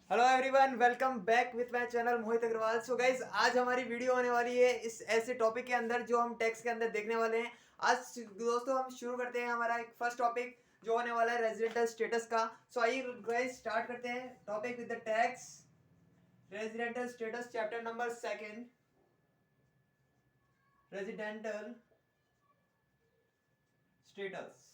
Hello everyone, welcome back with my channel Mohit Agarwal. So guys, आज हमारी video होने वाली है इस ऐसे टॉपिक के अंदर जो हम टैक्स के अंदर देखने वाले हैं। आज दोस्तों हम शुरू करते हैं हमारा एक फर्स्ट टॉपिक जो होने वाला है रेजिडेंटल स्टेटस का। सो आइए गाइज स्टार्ट करते हैं topic with the tax residential status chapter number second, residential status.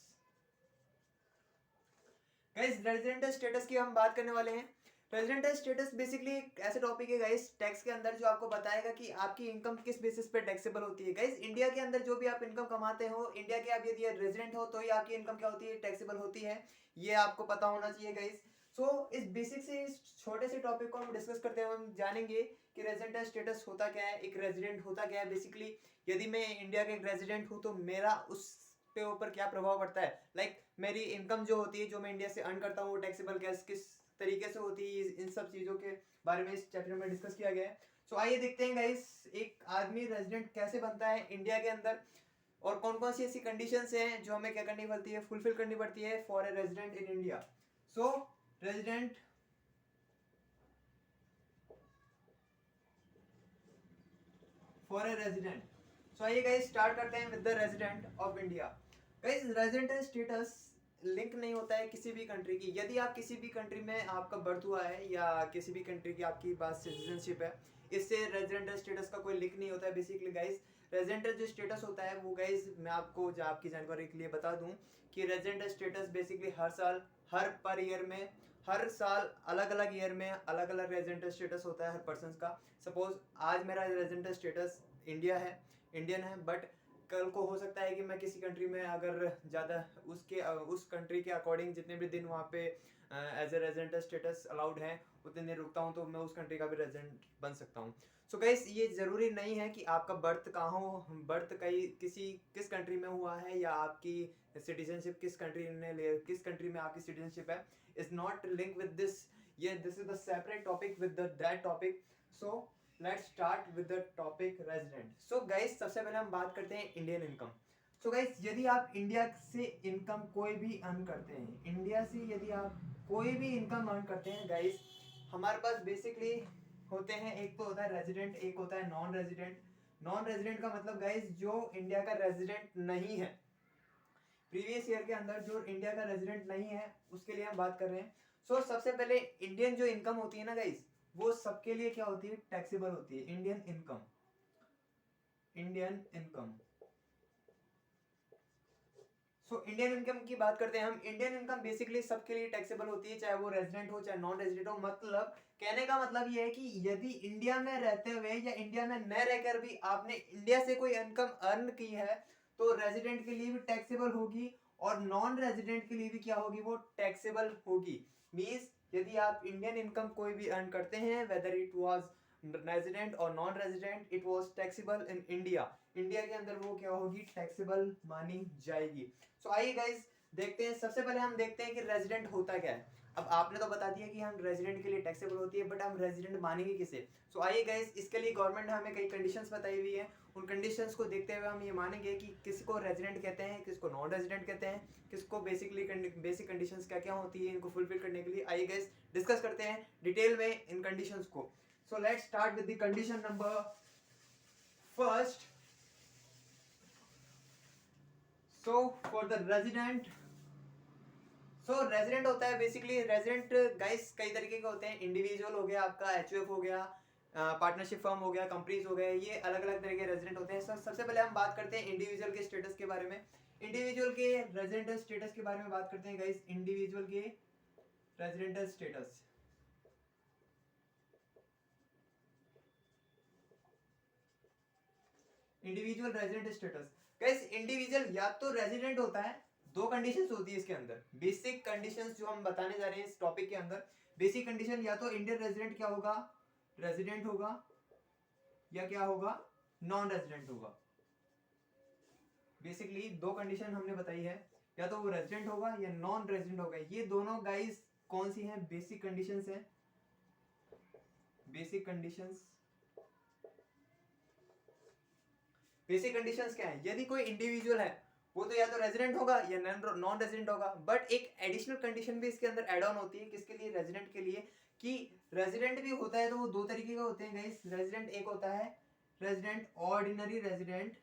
Guys, residential status की हम बात करने वाले हैं। रेजिडेंटल स्टेटस बेसिकली एक ऐसा टॉपिक है गाइस टैक्स के अंदर जो आपको बताएगा कि आपकी इनकम किस बेसिस पे टैक्सेबल होती है। गाइस, इंडिया के अंदर जो भी आप इनकम कमाते हो, इंडिया के आप यदि रेजिडेंट हो तो ही आपकी इनकम क्या होती है, टैक्सेबल होती है। ये आपको पता होना चाहिए गाइस। सो इस बेसिक से इस छोटे से टॉपिक को हम डिस्कस करते हैं। हम जानेंगे कि रेजिडेंटल स्टेटस होता क्या है, एक रेजिडेंट होता क्या है। बेसिकली यदि मैं इंडिया का एक रेजिडेंट हूँ तो मेरा उस पे ऊपर क्या प्रभाव पड़ता है। मेरी इनकम जो होती है, जो मैं इंडिया से अर्न करता हूँ, वो टैक्सेबल किस तरीके से होती है। इन सब चीज़ों के बारे में इस चैप्टर में डिस्कस किया गया है। सो आइए देखते हैं गाइस, एक आदमी रेजिडेंट कैसे बनता है इंडिया के अंदर और कौन कौन सी ऐसी कंडीशंस हैं जो हमें क्या करनी पड़ती है, फुलफिल करनी पड़ती है for a resident in India. So resident for a resident. So आइए गाइस स्टार्ट करते हैं with the resident of India. Guys, resident status link नहीं होता है किसी भी कंट्री की। यदि आप किसी भी कंट्री में आपका बर्थ हुआ है या किसी भी कंट्री की आपकी पास सिटीजनशिप है, इससे रेजिडेंटल स्टेटस का कोई लिंक नहीं होता है। बेसिकली गाइस, रेजिडेंटल जो स्टेटस होता है वो गाइस मैं आपको जो आपकी जानकारी के लिए बता दूं कि रेजिडेंटल स्टेटस बेसिकली हर साल, हर पर ईयर में, हर साल अलग अलग ईयर में अलग अलग रेजिडेंटल स्टेटस होता है हर पर्सन का। सपोज आज मेरा रेजिडेंटल स्टेटस इंडिया है, इंडियन है, बट कल को हो सकता है कि मैं किसी कंट्री में अगर ज़्यादा उस कंट्री के अकॉर्डिंग जितने भी दिन वहाँ पे as a residential status allowed है उतने दिन रुकता हूँ तो मैं उस कंट्री का भी रेजिडेंट बन सकता हूँ। सो गाइस, ये ज़रूरी नहीं है कि आपका बर्थ कहाँ हो, बर्थ कहीं किस कंट्री में हुआ है या आपकी सिटीजनशिप किस कंट्री ने ले, किस कंट्री में आपकी सिटीजनशिप है, is not link with this. ये this is the separate topic with that topic. So let's start with the topic resident. So guys, सबसे पहले हम बात करते हैं इंडियन इनकम। सो गाइस, यदि आप इंडिया से इनकम कोई भी अर्न करते हैं, इंडिया से यदि आप कोई भी इनकम अर्न करते हैं गाइस, हमारे पास बेसिकली होते हैं, एक तो होता है रेजिडेंट, एक होता है नॉन रेजिडेंट। नॉन रेजिडेंट का मतलब गाइस जो इंडिया का रेजिडेंट नहीं है, प्रीवियस ईयर के अंदर जो इंडिया का रेजिडेंट नहीं है उसके लिए हम बात कर रहे हैं। सो सबसे पहले इंडियन जो इनकम होती है ना गाइस, वो सबके लिए क्या होती है, टैक्सेबल होती है। Indian income, Indian income. So Indian income की बात करते हैं हम। इंडियन इनकम बेसिकली सबके लिए टैक्सेबल होती है, चाहे वो रेजिडेंट हो चाहे नॉन रेजिडेंट हो। मतलब कहने का मतलब ये है कि यदि इंडिया में रहते हुए या इंडिया में न रहकर भी आपने इंडिया से कोई इनकम अर्न की है तो रेजिडेंट के लिए भी टैक्सेबल होगी और नॉन रेजिडेंट के लिए भी क्या होगी, वो टैक्सेबल होगी। मीन्स यदि आप इंडियन इनकम कोई भी अर्न करते हैं, वेदर इट वाज रेजिडेंट और non resident, it was taxable in India, India के अंदर वो क्या होगी, टैक्सेबल मानी जाएगी। सो आइए गाइस देखते हैं। सबसे पहले हम देखते हैं कि रेजिडेंट होता क्या है। अब आपने तो बता दिया कि हम रेजिडेंट के लिए टैक्सेबल होती है, बट हम रेजिडेंट मानेंगे किसे। सो आइए गाइस, इसके लिए गवर्नमेंट ने हमें कई कंडीशंस बताई हुई है। उन कंडीशंस को देखते हुए हम ये मानेंगे कि किसको रेजिडेंट कहते हैं, किसको नॉन रेजिडेंट कहते हैं, किसको बेसिकली बेसिक कंडीशंस क्या क्या होती है इनको फुलफिल करने के लिए। आइए गाइस डिस्कस करते हैं डिटेल में इन कंडीशंस को। सो let's start with the condition number first. So for the resident, so resident होता है बेसिकली, रेजिडेंट गाइस कई तरीके के होते हैं। इंडिविजुअल हो गया आपका, एचयूएफ हो गया, पार्टनरशिप फर्म हो गया, कंपनीज हो गए, ये अलग अलग तरह के रेजिडेंट होते हैं। सबसे पहले हम बात करते हैं इंडिविजुअल के स्टेटस के बारे में। इंडिविजुअल के रेजिडेंटल स्टेटस के बारे में बात करते हैं गाइस। इंडिविजुअल के residential status, individual resident status. Guys, individual या तो रेजिडेंट होता है, दो कंडीशंस होती है इसके अंदर, बेसिक कंडीशंस जो हम बताने जा रहे हैं इस टॉपिक के अंदर। बेसिक कंडीशन या तो इंडियन रेजिडेंट क्या होगा, रेजिडेंट होगा, या क्या होगा, नॉन रेजिडेंट होगा। बेसिकली दो कंडीशन हमने बताई है, या तो वो रेजिडेंट होगा या नॉन रेजिडेंट होगा। ये दोनों गाइस कौन सी हैं, बेसिक कंडीशंस हैं। बेसिक कंडीशंस, बेसिक कंडीशंस क्या है, यदि कोई इंडिविजुअल है वो तो या तो रेजिडेंट होगा या नॉन रेजिडेंट होगा, बट एक एडिशनल कंडीशन भी इसके अंदर एड ऑन होती है, किसके लिए, रेजिडेंट के लिए, कि रेजिडेंट भी होता है तो वो दो तरीके का होते हैं गाइस। रेजिडेंट एक होता है रेजिडेंट ऑर्डिनरी रेजिडेंट,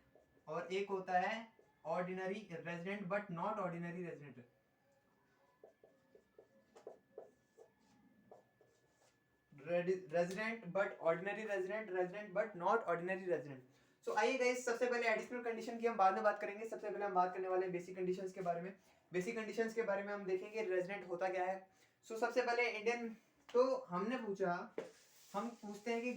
और एक होता है ordinary resident but not ordinary resident. Resident but ordinary resident, resident but not ordinary resident. So आइए गाइस, सबसे पहले एडिशनल कंडीशन की हम बाद में बात करेंगे। सबसे पहले हम बात करने वाले हैं बेसिक कंडीशंस के बारे में। बेसिक कंडीशंस के बारे में हम देखेंगे रेजिडेंट होता क्या है। सबसे पहले इंडियन, तो हमने पूछा, हम पूछते हैं कि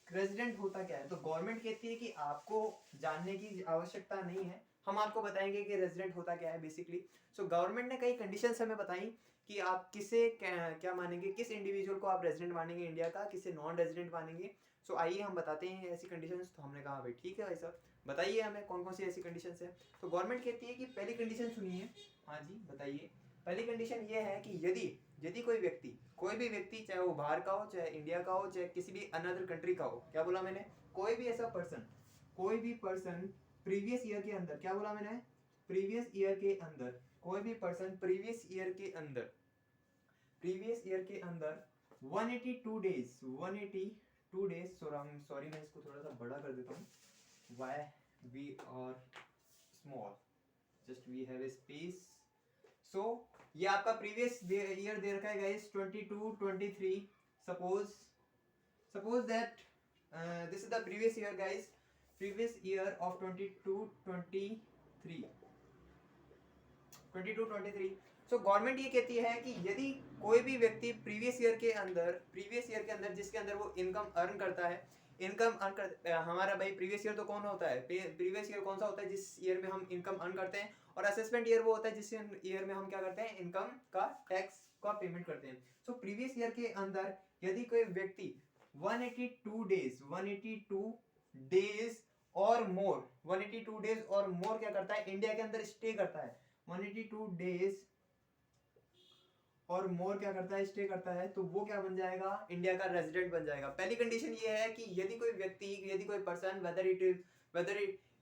रेजिडेंट होता क्या है, तो गवर्नमेंट कहती है कि आपको जानने की आवश्यकता नहीं है, हम आपको बताएंगे कि रेजिडेंट होता क्या है बेसिकली। गवर्नमेंट ने कई कंडीशंस हमें बताई कि आप किसे क्या मानेंगे, किस इंडिविजुअल को आप रेजिडेंट मानेंगे इंडिया का, किसे नॉन रेजिडेंट मानेंगे। आइए हम बताते हैं ऐसी कंडीशंस। तो हमने कहा भाई ठीक है भाई साहब, बताइए हमें कौन कौन सी ऐसी कंडीशंस है। तो गवर्नमेंट कहती है कि पहली कंडीशन सुनिए। हाँ जी बताइए। पहली कंडीशन ये है कि यदि यदि कोई भी व्यक्ति, चाहे वो बाहर का हो, चाहे इंडिया का हो, चाहे किसी भी अनदर कंट्री का हो, क्या बोला मैंने, कोई भी ऐसा पर्सन, कोई भी पर्सन प्रीवियस ईयर के अंदर, क्या बोला मैंने, प्रीवियस ईयर के अंदर, कोई भी पर्सन प्रीवियस ईयर के अंदर 182 डेज, 182 डेज, सॉरी मैं इसको थोड़ा सा बड़ा कर देता हूँ, why we are small, just we have a space। ये आपका प्रीवियस ईयर दे रखा है guys 22-23। Suppose that this is the previous year guys, previous year of 22-23। Government ये कहती है कि यदि कोई भी व्यक्ति प्रीवियस ईयर के अंदर जिसके अंदर वो इनकम अर्न करता है, हमारा भाई प्रीवियस ईयर तो कौन होता है, प्रीवियस ईयर कौन सा होता है, जिस ईयर में हम इनकम अर्न करते हैं, और असेसमेंट ईयर वो होता है जिस ईयर में हम क्या करते हैं, इनकम का टैक्स का पेमेंट करते हैं। प्रीवियस ईयर के अंदर यदि कोई व्यक्ति 182 डेज और मोर, 182 डेज और मोर क्या करता है, इंडिया के अंदर स्टे करता है, 182 डेज और मोर क्या करता है, स्टे करता है, तो वो क्या बन जाएगा, इंडिया का रेजिडेंट बन जाएगा। पहली कंडीशन ये है कि यदि कोई व्यक्ति, यदि कोई person, whether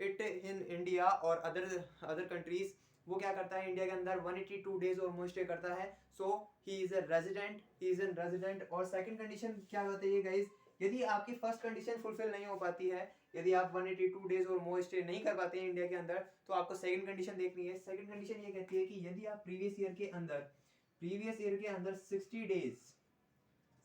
it in India और अदर कंट्रीज, वो क्या करता है, इंडिया के अंदर 182 डेज और मोर स्टे करता है, सो ही इज अ रेजिडेंट। और सेकंड कंडीशन क्या बताइए गाइस, यदि आपकी फर्स्ट कंडीशन फुलफिल नहीं हो पाती है, यदि आप 182 डेज और मोर स्टे नहीं कर पाते हैं इंडिया के अंदर, तो आपको सेकंड कंडीशन देखनी है। सेकंड कंडीशन ये कहती है कि यदि आप प्रीवियस ईयर के अंदर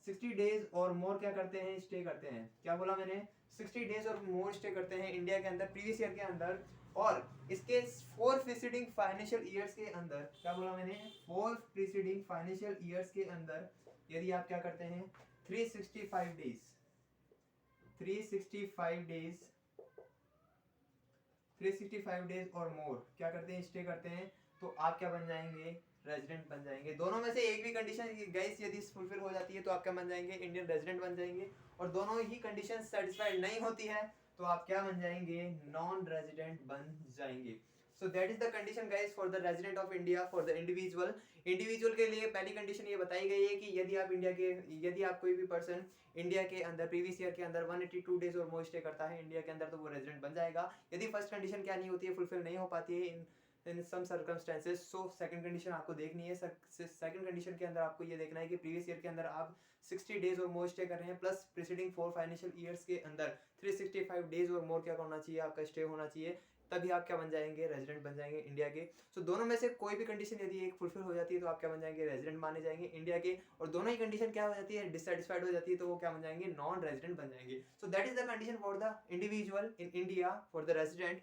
60 डेज और मोर क्या करते हैं, स्टे करते हैं, क्या बोला मैंने, 60 डेज और मोर स्टे करते हैं इंडिया के अंदर प्रीवियस ईयर के अंदर, और इसके 4 प्रीसीडिंग फाइनेंशियल ईयर्स के अंदर, क्या बोला मैंने, 4 प्रीसीडिंग फाइनेंशियल ईयर्स के अंदर यदि आप क्या करते हैं, 365 डेज और मोर क्या करते हैं, स्टे करते हैं, तो आप क्या बन जाएंगे, रेजिडेंट बन जाएंगे। दोनों में से एक भी कंडीशन गाइस यदि फुलफिल हो जाती है तो आप क्या बन जाएंगे, इंडियन रेजिडेंट बन जाएंगे, और दोनों ही कंडीशन सेटिस्फाइड नहीं होती है तो आप क्या बन जाएंगे, नॉन रेजिडेंट बन जाएंगे। So that is the condition guys for the resident of India, for the individual के लिए पहली कंडीशन ये बताई गई है कि यदि आप कोई भी पर्सन इंडिया के अंदर प्रीवियस ईयर के अंदर 182 डेज और मोर स्टे करता है इंडिया के अंदर, तो वो रेजिडेंट बन जाएगा। यदि फर्स्ट कंडीशन क्या नहीं होती है, फुलफिल नहीं हो पाती है इन सम सर्कमस्टेंसेस, सो सेकंड कंडीशन आपको देखनी है। सेकंड कंडीशन के अंदर आपको ये देखना है कि प्रीवियस ईयर के अंदर आप 60 डेज और मोर स्टे कर रहे हैं, प्लस प्रीसीडिंग 4 फाइनेंशियल ईयर्स के अंदर 365 डेज और मोर क्या होना चाहिए, आपका स्टे होना चाहिए, तभी आप क्या बन जाएंगे, रेजिडेंट बन जाएंगे इंडिया के। दोनों में से कोई भी कंडीशन यदि एक फुलफिल हो जाती है तो आप क्या बन जाएंगे, रेजिडेंट माने जाएंगे इंडिया के, और दोनों ही कंडीशन क्या हो जाती है, डिससेटिस्फाइड हो जाती है, तो वो क्या बन जाएंगे, नॉन रेजिडेंट बन जाएंगे। That is the condition for the individual in India, for the resident.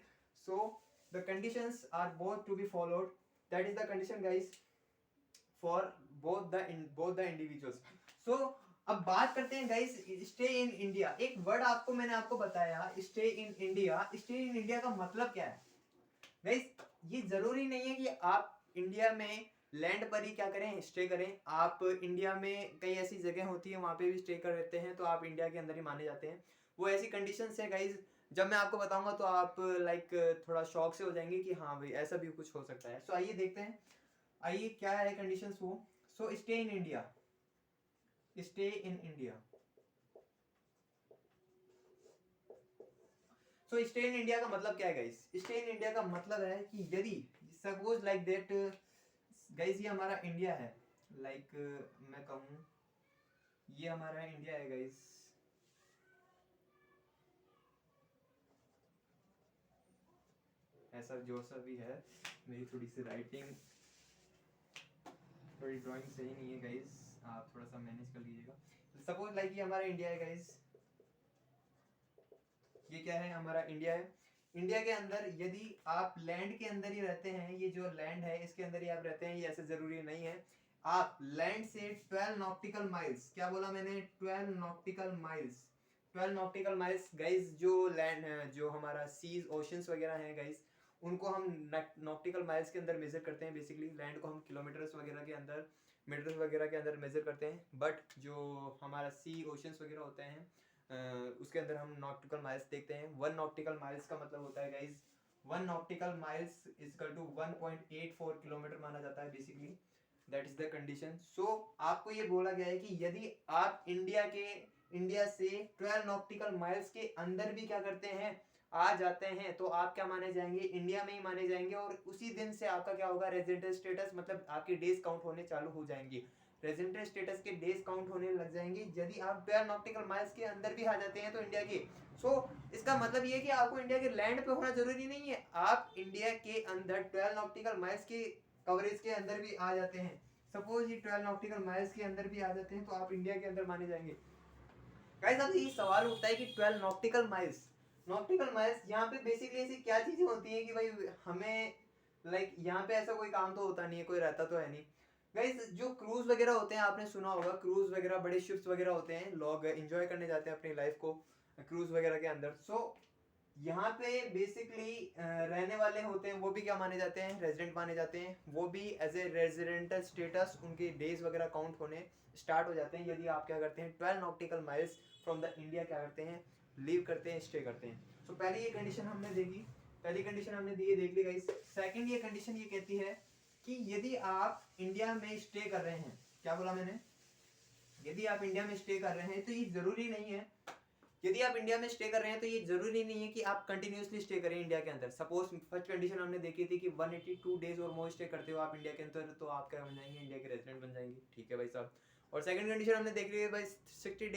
The conditions are both to be followed. That is the condition guys for both the individuals. अब बात करते हैं गाइस स्टे इन इंडिया। एक word मैंने आपको बताया, stay in India. Stay in India का मतलब क्या है गाइस? ये जरूरी नहीं है कि आप इंडिया में लैंड पर ही क्या करें, स्टे करें। आप इंडिया में कई ऐसी जगह होती है वहां पे भी स्टे कर लेते हैं, तो आप इंडिया के अंदर ही माने जाते हैं। वो ऐसी कंडीशंस है गाइस, जब मैं आपको बताऊंगा तो आप थोड़ा शॉक से हो जाएंगे कि हाँ भाई ऐसा भी कुछ हो सकता है। आइए देखते हैं, आइए क्या है कंडीशंस वो। Stay in India, stay in India. Stay in India का मतलब क्या है गाइस? स्टे इन इंडिया का मतलब है कि यदि सपोज लाइक दैट गाइस ये हमारा इंडिया है, मैं कहूँ ये हमारा इंडिया है गाइस। ऐसा जो सा भी है, मेरी थोड़ी सी राइटिंग, थोड़ी ड्राइंग सही नहीं है गाइस, आप थोड़ा सा मैनेज कर लीजिएगा। सपोज लाइक ये हमारा इंडिया है गाइस, ये क्या है, हमारा इंडिया है। इंडिया के अंदर यदि आप लैंड के अंदर ही रहते हैं, ये जो लैंड है इसके अंदर ही आप रहते हैं, ये ऐसे जरूरी नहीं है। आप लैंड से 12 नॉटिकल माइल्स, क्या बोला मैंने, 12 nautical miles, 12 nautical miles guys, जो लैंड है, जो हमारा सीज ओशंस वगैरह हैं गाइस, उनको हम नॉटिकल माइल्स के अंदर मेजर करते हैं। बेसिकली लैंड को हम किलोमीटर्स वगैरह के अंदर, मीटर्स वगैरह के अंदर मेजर करते हैं, बट जो हमारा सी ओशंस वगैरह होते हैं उसके अंदर हम नॉटिकल माइल्स देखते हैं। 1 नॉटिकल माइल्स का मतलब होता है guys, 1 nautical miles equal to 1.84 kilometre माना जाता है basically, that is the condition. So आपको ये बोला गया है कि यदि आप इंडिया से 12 नॉटिकल माइल्स के अंदर भी क्या करते हैं, आ जाते हैं, तो आप क्या माने जाएंगे, इंडिया में ही माने जाएंगे, और उसी दिन से आपका क्या होगा, रेजिडेंट स्टेटस, मतलब आपके डेज काउंट होने चालू हो जाएंगे, रेजिडेंट स्टेटस के डेज काउंट होने लग जाएंगे यदि आप 12 नॉटिकल माइल्स के अंदर भी आ जाते हैं तो इंडिया के। सो इसका मतलब ये कि आपको इंडिया के लैंड पे होना जरूरी नहीं है, आप इंडिया के अंदर 12 नॉटिकल माइल्स के कवरेज के अंदर भी आ जाते हैं। सपोज ये 12 नॉटिकल माइल्स के अंदर भी आ जाते हैं तो आप इंडिया के अंदर माने जाएंगे। गाइस अब ये सवाल उठता है कि 12 नॉटिकल माइल्स, नॉटिकल माइल्स यहाँ पे बेसिकली ऐसी क्या चीजें होती हैं कि भाई हमें लाइक यहाँ पे ऐसा कोई काम तो होता नहीं है, कोई रहता तो है नहीं। गाइस जो क्रूज वगैरह होते हैं, आपने सुना होगा, क्रूज वगैरह बड़े शिप्स वगैरह होते हैं, लोग एंजॉय करने जाते हैं अपनी लाइफ को क्रूज वगैरह के अंदर। सो यहाँ पे बेसिकली रहने वाले होते हैं वो भी क्या माने जाते हैं, रेजिडेंट माने जाते हैं, वो भी एज ए रेजिडेंटल स्टेटस उनके डेज वगैरह काउंट होने स्टार्ट हो जाते हैं यदि आप क्या करते हैं 12 nautical miles from the India क्या करते हैं, लीव करते हैं, स्टे करते हैं। सो पहली ये कंडीशन हमने देखी, पहली कंडीशन हमने दी, देख ली गाइस। सेकंड ये कंडीशन ये कहती है कि यदि आप इंडिया में स्टे कर रहे हैं, क्या बोला मैंने, यदि आप इंडिया में स्टे कर रहे हैं तो ये जरूरी नहीं है, यदि आप इंडिया में स्टे कर रहे हैं तो ये जरूरी नहीं है कि आप कंटिन्यूसली स्टे करें इंडिया के अंदर। सपोज फर्स्ट कंडीशन हमने देखी थी कि 182 डेज और मोर स्टे करते हो आप इंडिया के अंदर, तो आप क्या बन जाएंगे, इंडिया के रेजिडेंट बन जाएंगे, ठीक है भाई साहब। और सेकंड कंडीशन हमने देख ली है भाई, 60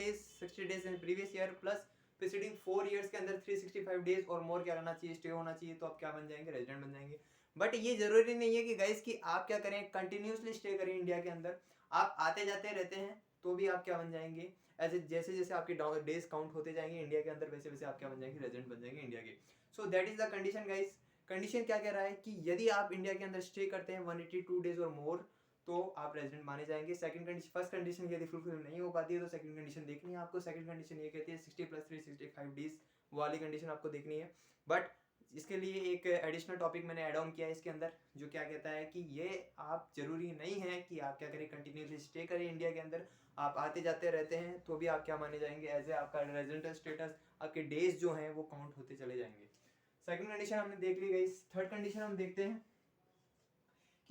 days in previous year plus preceding 4 years के अंदर 365 डेज और मोर क्या रहना चाहिए, स्टे होना चाहिए, तो आप क्या बन जाएंगे, रेजिडेंट बन जाएंगे। बट ये जरूरी नहीं है कि गाइस कि आप क्या करें, कंटिन्यूसली स्टे करें इंडिया के अंदर, आप आते जाते रहते हैं तो भी आप क्या बन जाएंगे, ऐसे जैसे जैसे आपके डेज काउंट होते जाएंगे इंडिया के अंदर, वैसे वैसे आप क्या बन जाएंगे, रेजिडेंट बन जाएंगे इंडिया के। So that is the condition guys. Condition क्या कह रहा है कि यदि आप इंडिया के अंदर स्टे करते हैं 182 डेज और मोर तो आप रेजिडेंट माने जाएंगे। सेकंड कंडीशन, फर्स्ट कंडीशन यदि फुलफिल नहीं हो पाती है तो सेकंड कंडीशन देखनी है आपको। सेकंड कंडीशन ये कहती है 60 + 365 डेज वाली कंडीशन आपको देखनी है। बट इसके लिए एक एडिशनल टॉपिक मैंने ऐड ऑन किया है इसके अंदर, जो क्या कहता है कि ये आप जरूरी नहीं है कि आप क्या करें, कंटिन्यूसली स्टे करें इंडिया के अंदर, आप आते जाते रहते हैं तो भी आप क्या माने जाएंगे, एज ए आपका रेजिडेंट स्टेटस, आपके डेज जो हैं वो काउंट होते चले जाएंगे। सेकंड कंडीशन हमने देख ली गई। थर्ड कंडीशन हम देखते हैं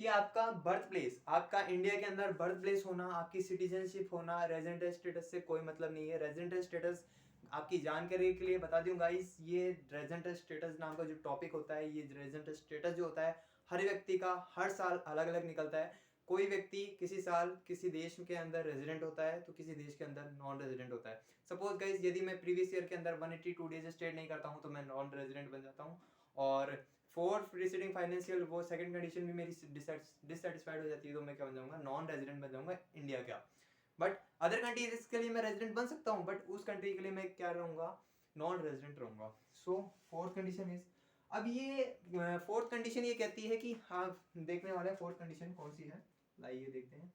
कि आपका बर्थ प्लेस, आपका इंडिया के अंदर बर्थ प्लेस होना, आपकी सिटीजनशिप होना, रेजिडेंट स्टेटस से कोई मतलब नहीं है। रेजिडेंट स्टेटस आपकी जानकारी के लिए बता दूं गाइस, ये रेजिडेंट स्टेटस नाम का जो टॉपिक होता है, ये रेजिडेंट स्टेटस जो होता है हर व्यक्ति का हर साल अलग अलग निकलता है। कोई व्यक्ति किसी साल किसी देश के अंदर रेजिडेंट होता है तो किसी देश के अंदर नॉन रेजिडेंट होता है। सपोज गाइस यदि मैं प्रीवियस ईयर के अंदर 182 डेज स्टे नहीं करता हूँ तो मैं नॉन रेजिडेंट बन जाता हूँ, और फोर प्रीसीडिंग फाइनेंशियल वो सेकंड कंडीशन भी मेरी डिससेटिस्फाइड हो जाती है तो मैं क्या बन जाऊंगा, नॉन रेजिडेंट बन जाऊंगा इंडिया का। बट अदर कंट्रीज के लिए मैं रेजिडेंट बन सकता हूँ, बट उस कंट्री के लिए मैं क्या रहूंगा, नॉन रेजिडेंट रहूंगा। सो फोर्थ कंडीशन इज, अब ये फोर्थ कंडीशन ये कहती है कि हाँ, देखने वाले फोर्थ कंडीशन कौन सी है, लाइए देखते हैं।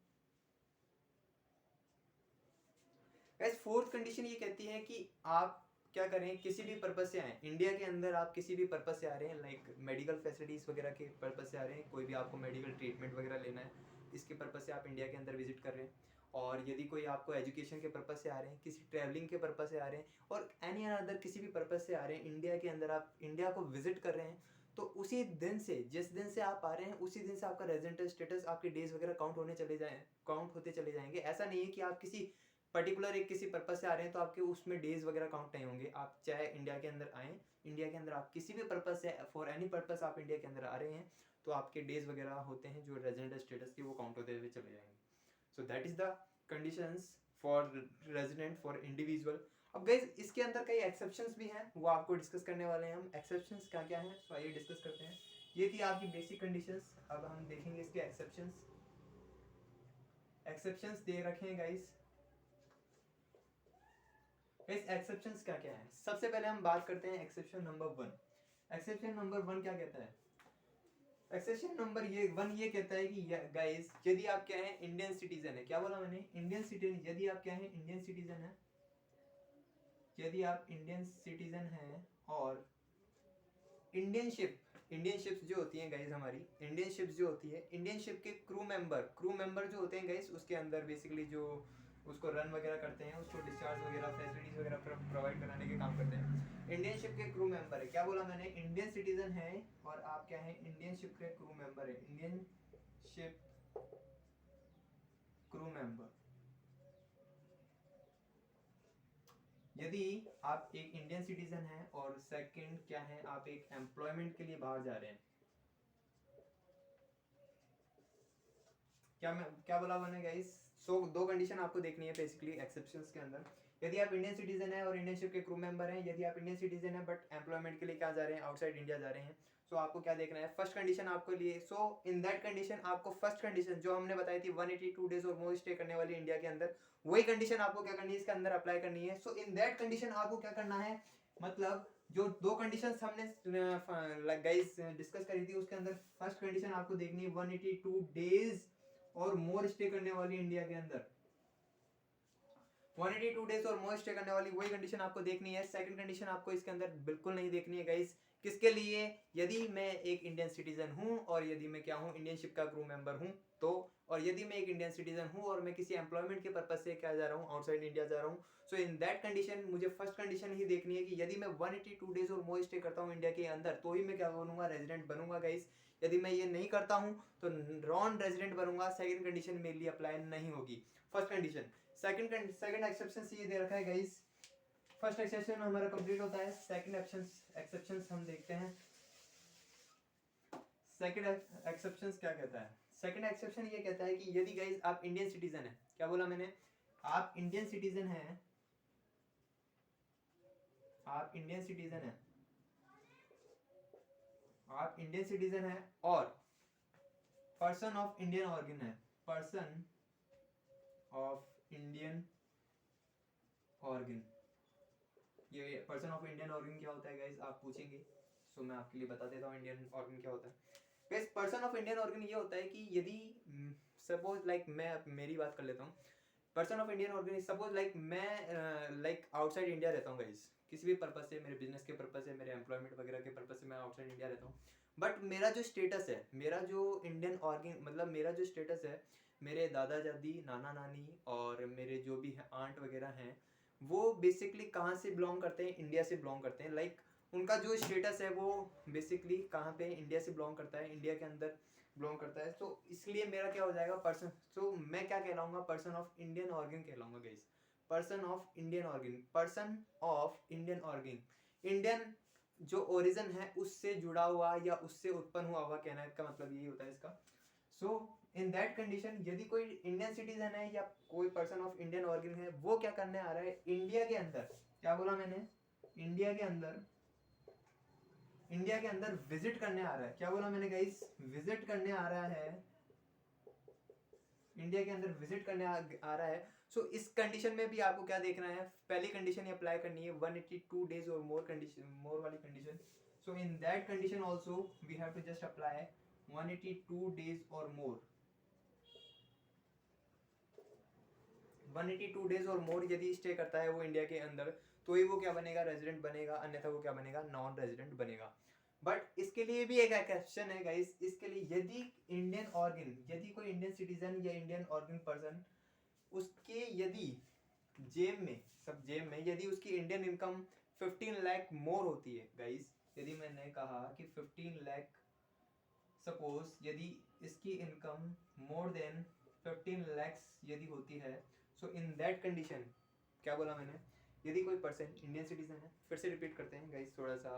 गाइस फोर्थ कंडीशन ये कहती है कि आप क्या करें, किसी भी पर्पज से आए इंडिया के अंदर, आप किसी भी पर्पज से आ रहे हैं, लाइक मेडिकल फैसिलिटीज वगैरह के पर्पज से आ रहे हैं, कोई भी आपको मेडिकल ट्रीटमेंट वगैरह लेना है, इसके पर्पज से आप इंडिया के अंदर विजिट कर रहे हैं। और यदि कोई आपको एजुकेशन के पर्पज से आ रहे हैं, किसी ट्रैवलिंग के पर्पज से आ रहे हैं, और एनी अदर किसी भी पर्पज से आ रहे हैं इंडिया के अंदर, आप इंडिया को विजिट कर रहे हैं, तो उसी दिन से, जिस दिन से आप आ रहे हैं उसी दिन से आपका रेजिडेंट स्टेटस, आपके डेज वगैरह काउंट होते चले जाएंगे। ऐसा नहीं है कि आप किसी पर्टिकुलर एक किसी पर्पज से आ रहे हैं तो आपके उसमें डेज वगैरह काउंट नहीं होंगे। आप चाहे इंडिया के अंदर आए, इंडिया के अंदर आप किसी भी पर्पज से, फॉर एनी पर्पज आप इंडिया के अंदर आ रहे हैं, तो आपके डेज वगैरह होते हैं जो रेजिडेंट स्टेटस के, वो काउंट होते हुए चले जाएंगे। So that is the conditions for resident for individual. अब गाइस इसके अंदर कई एक्सेप्शंस भी हैं, वो आपको डिस्कस करने वाले हैं हम। एक्सेप्शंस क्या क्या हैं, तो आइए डिस्कस करते हैं। ये थी आपकी बेसिक कंडीशंस, अब हम देखेंगे इसके एक्सेप्शंस। एक्सेप्शंस दे रखे हैं गाइस। गाइस एक्सेप्शंस क्या क्या है, सबसे पहले हम बात करते हैं एक्सेप्शन नंबर 1। एक्सेप्शन नंबर 1 क्या कहता है? एक्सेप्शन नंबर ये 1 ये कहता है कि गाइस यदि आप क्या है इंडियन सिटीजन है, क्या बोला मैंने, इंडियन सिटीजन, यदि आप क्या है इंडियन सिटीजन है, यदि आप इंडियन सिटीजन हैं और इंडियन शिप्स जो होती हैं गाइस, हमारी इंडियन शिप्स जो होती है, इंडियन शिप के क्रू मेंबर जो होते हैं गाइस, उसके अंदर बेसिकली जो उसको रन वगैरह करते हैं, उसको डिस्चार्ज वगैरह फैसिलिटीज वगैरह प्रोवाइड कराने के काम करते हैं। इंडियन शिप के क्रू मेंबर है, क्या बोला मैंने, इंडियन सिटीजन है और आप क्या है इंडियन शिप के क्रू मेंबर है, इंडियन शिप क्रू मेंबर। यदि आप एक इंडियन सिटीजन हैं और सेकंड क्या है आप एक एम्प्लॉयमेंट के लिए बाहर जा रहे हैं, क्या बोला मैंने गाइस, सो दो कंडीशन आपको देखनी है बेसिकली एक्सेप्शंस के अंदर। यदि आप इंडियन सिटीजन है और इंडियन शिप के क्रू मेंबर हैं, यदि आप इंडियन सिटीजन है बट एम्प्लॉयमेंट के लिए क्या जा रहे हैं, आउटसाइड इंडिया जा रहे हैं, सो आपको क्या देखना है, फर्स्ट कंडीशन आपको लिए, सो इन दैट कंडीशन आपको फर्स्ट कंडीशन जो हमने बताई थी 182 डेज और मोर स्टे करने वाली इंडिया के अंदर, वही कंडीशन आपको क्या करनी है इसके अंदर अप्लाई करनी है। सो इन दैट कंडीशन आपको क्या करना है, मतलब जो दो कंडीशंस हमने गाइस डिस्कस करी थी, उसके अंदर फर्स्ट कंडीशन आपको देखनी है 182 डेज और मोर स्टे करने वाली इंडिया के अंदर, 182 डेज और मोर स्टे करने वाली वही कंडीशन आपको देखनी है। सेकंड कंडीशन आपको इसके अंदर बिल्कुल नहीं देखनी है गाइस, किसके लिए, यदि मैं एक इंडियन सिटीजन हूं और यदि मैं क्या हूं इंडियन शिप का क्रू मेंबर हूं तो, और यदि मैं एक इंडियन सिटीजन हूं और मैं किसी एम्प्लॉयमेंट के पर्पज से क्या जा रहा हूं, आउटसाइड इंडिया जा रहा हूं, सो इन दैट कंडीशन मुझे फर्स्ट कंडीशन ही देखनी है कि यदि मैं 182 डेज और मोर स्टे करता हूं इंडिया के अंदर तो ही मैं क्या बनूंगा, रेजिडेंट बनूंगा गाइस। यदि मैं ये नहीं करता हूं तो नॉन रेजिडेंट बनूंगा, सेकंड कंडीशन मेरे लिए अप्लाई नहीं होगी। First condition. सेकंड एक्सेप्शन ये दे रखा है गाइस, फर्स्ट एक्सेप्शन हमारा कंप्लीट होता है, सेकंड एक्सेप्शंस हम देखते हैं। सेकंड एक्सेप्शंस क्या कहता है, सेकंड एक्सेप्शन ये कहता है कि यदि गाइस आप इंडियन सिटीजन है, क्या बोला मैंने, आप इंडियन सिटीजन हैं, आप इंडियन सिटीजन है, आप इंडियन सिटीजन है और पर्सन ऑफ इंडियन ऑर्गन है, पर्सन ऑफ इंडियन ऑर्गन। ये पर्सन ऑफ इंडियन ऑर्गन क्या होता है गाइस, आप पूछेंगे, सो मैं आपके लिए बता देता हूँ इंडियन ऑर्गन क्या होता है। Guys person of Indian organ ये होता है कि यदि सपोज लाइक मैं मेरी बात कर लेता हूँ, person of Indian organ suppose like मैं लाइक आउटसाइड इंडिया रहता हूँ गाइस, किसी भी पर्पज से, मेरे बिजनेस के पर्पज से, मेरे एम्प्लॉयमेंट वगैरह के पर्पज से मैं आउटसाइड इंडिया रहता हूँ, बट मेरा जो स्टेटस है, मेरा जो इंडियन ऑर्गन मतलब मेरा जो स्टेटस है, मेरे दादा दादी नाना नानी और मेरे जो भी आंट वगैरह हैं वो बेसिकली कहाँ से बिलोंग करते हैं, इंडिया से बिलोंग करते हैं। लाइक उनका जो स्टेटस है वो बेसिकली कहाँ पे, इंडिया से बिलोंग करता है, इंडिया के अंदर बिलोंग करता है। तो इसलिए मेरा क्या हो जाएगा पर्सन, तो मैं क्या कहलाऊंगा, पर्सन ऑफ इंडियन ऑर्गन कहलाऊंगा guys, person of Indian origin, person of Indian origin, Indian जो ओरिजिन है उससे जुड़ा हुआ या उससे उत्पन्न हुआ कहना का मतलब यही होता है इसका। सो इन दैट कंडीशन यदि कोई इंडियन सिटीजन है या कोई पर्सन ऑफ इंडियन ऑर्गन है, वो क्या करने आ रहा है इंडिया के अंदर, क्या बोला मैंने, इंडिया के अंदर, इंडिया के अंदर विजिट करने आ रहा है, क्या बोला मैंने गाइस, विजिट करने आ रहा है, इंडिया के अंदर विजिट करने आ रहा है। सो इस कंडीशन में भी आपको क्या देखना है, पहली कंडीशन अप्लाई करनी है 182 डेज और मोर कंडीशन, मोर वाली condition. So in that condition also we have to just apply 182 days और मोर, 182 डेज और मोर यदि स्टे करता है वो इंडिया के अंदर तो ही वो क्या बनेगा, रेजिडेंट बनेगा, अन्यथा वो क्या बनेगा, नॉन रेजिडेंट बनेगा। बट इसके लिए भी एक एक्सेप्शन है गाइस, इसके लिए यदि इंडियन ऑर्गन, यदि कोई इंडियन सिटीजन या इंडियन ऑर्गन पर्सन उसके यदि जेब में, सब जेब में यदि उसकी इंडियन इनकम 15 लाख मोर होती है गाइस, यदि मैंने कहा कि 15 लाख, सपोज यदि इसकी इनकम मोर देन 15 lakhs यदि होती है, सो इन दैट कंडीशन, क्या बोला मैंने, यदि कोई पर्सन इंडियन सिटीजन है, फिर से रिपीट करते हैं गाइस, थोड़ा सा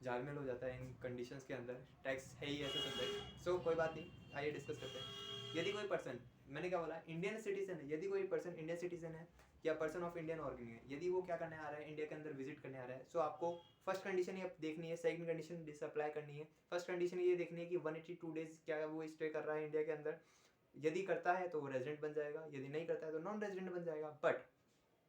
झालमेल हो जाता है इन कंडीशंस के अंदर, टैक्स है ही ऐसे सब्जेक्ट, सो कोई बात नहीं, आइए डिस्कस करते हैं। यदि कोई पर्सन मैंने क्या बोला, इंडियन सिटीजन है, यदि कोई पर्सन इंडियन सिटीजन है या पर्सन ऑफ इंडियन ऑर्गन है, यदि वो क्या करने आ रहा है, इंडिया के अंदर विजिट करने आ रहा है, सो आपको फर्स्ट कंडीशन ये देखनी है, सेकंड कंडीशन डिसअप्लाई करनी है। फर्स्ट कंडीशन ये देखनी है कि 182 डेज क्या वो स्टे कर रहा है इंडिया के अंदर, यदि करता है तो वो रेजिडेंट बन जाएगा, यदि नहीं करता है तो नॉन रेजिडेंट बन जाएगा।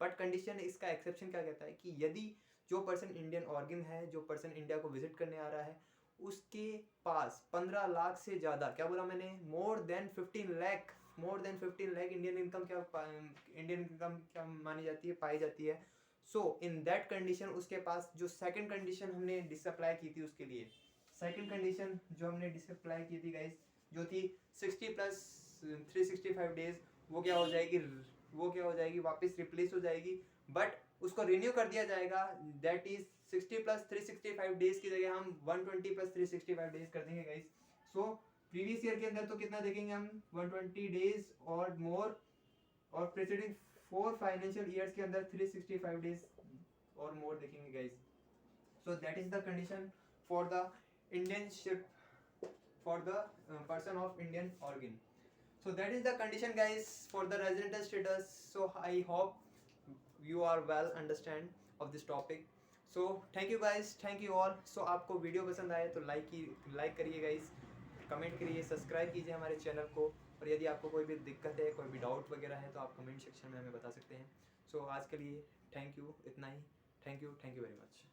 बट कंडीशन, इसका एक्सेप्शन क्या कहता है कि यदि जो पर्सन इंडियन ऑर्गन है, जो पर्सन इंडिया को विजिट करने आ रहा है, उसके पास 15 लाख से ज़्यादा, क्या बोला मैंने, more than 15 lakh Indian income क्या मानी जाती है, पाई जाती है। सो इन दैट कंडीशन उसके पास जो सेकंड कंडीशन हमने डिसअप्लाई की थी, उसके लिए सेकंड कंडीशन जो हमने डिसअप्लाई की थी गाइस, जो थी 60 प्लस 365 डेज, वो क्या हो जाएगी, वापस रिप्लेस हो जाएगी, बट उसको रिन्यू कर दिया जाएगा। दैट इज 60 प्लस 365 डेज की जगह हम 120 प्लस 365 डेज कर देंगे गाइस। सो प्रीवियस ईयर के अंदर तो कितना देखेंगे हम, 120 डेज और मोर, और प्रीसीडिंग 4 फाइनेंशियल ईयर्स के अंदर 365 डेज और मोर देखेंगे guys. So that is the condition for the Indian ship, for the person of Indian organ. So that is the condition guys for the resident status. So I hope you are well understand of this topic. So thank you guys, thank you all. So आपको video पसंद आए तो like करिए guys, comment करिए, subscribe कीजिए हमारे channel को, और यदि आपको कोई भी दिक्कत है, कोई भी डाउट वगैरह है तो आप कमेंट सेक्शन में हमें बता सकते हैं। सो आज के लिए थैंक यू, इतना ही। Thank you very much.